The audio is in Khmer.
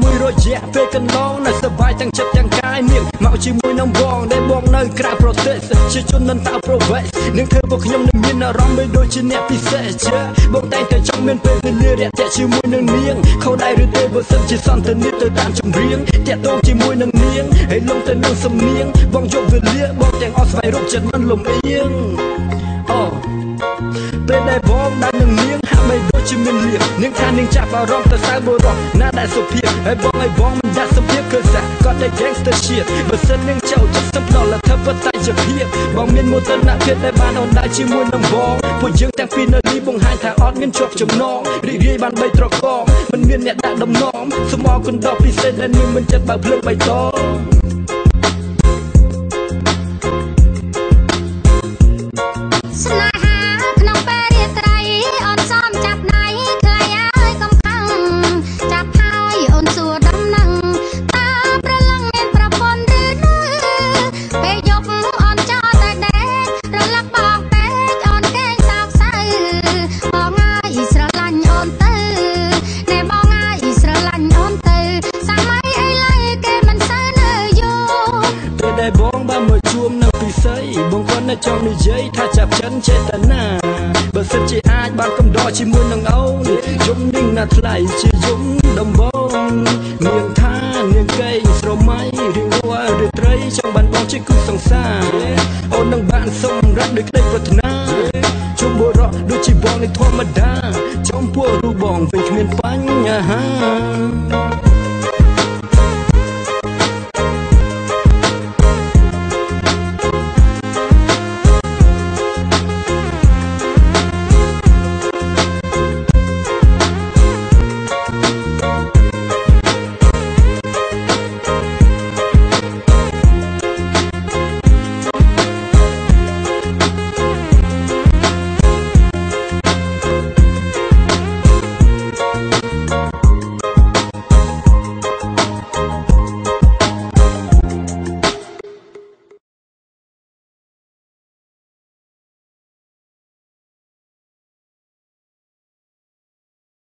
មួយរយៈពេលកន្លងនៅសប្បាយទាំងចិត្តទាំងកាយនាងមកជាមួយនឹងបងដែលបងនៅក្រៅប្រទេសជាជននឹងតើប្រវេសនឹងធ្វើពួកខ្ញុំនឹងមានអារម្មណ៍ដូចជាអ្នកពិសេសជាបងតែងតែចង់មានពេលវេលារាក់ទាក់ជាមួយនឹងនាងខុសដែរឬទេបើសិនជាសន្តានាទៅតាមចម្រៀងតាក់ទងជាមួយនឹងនាងហើយលងទៅនឹងសំនៀងបងយកវេលាបងទាំងអស់ស្វែងរកចិត្តមិនលំអៀងអូពេលដែលបងដែលនឹងនាងហាក់បីដូចជាមានលៀងនាងថានាងចាប់អារម្មណ៍ទៅសៅបុរសណាដែលសុភាពហើយបងមិនដាក់សុភាពគឺសាគាត់តែ gangster shit បើសិននាងចូលចិត្តសំដល់លទ្ធិបតេយ្យភាពបងមានមោទនភាពដែលបានអូនដែរជាមួយនឹងបងពួកយើងទាំងពីរនៅនេះបង្ហាញថាអត់មានជាប់ចំណងរីករាយបានបីត្រកងមិនមានអ្នកដាក់ដំណំសូមអរគុណដល់ពិសេសដែលនាងមិនចិត្តបើភ្លើងបៃតងបងបានមកជួមនៅពិសីបងគាត់នៅចង់និយាយថាចាប់ចិនចេតនាបើសិនជាអាចបានកំដរជាមួយនឹងអូនយំនឹងណាថ្លៃជាយំដំបងនាងថានាងកេងស្រមៃរៀងរាល់រាត្រីចង់បានបងជាគូសង្សារអូននឹងបានសម្រេចដោយក្តីប្រាថ្នាជុំបុរសដូចជាបងនេះធម្មតាចំពោះរូបបងវិញគ្មានបញ្ហា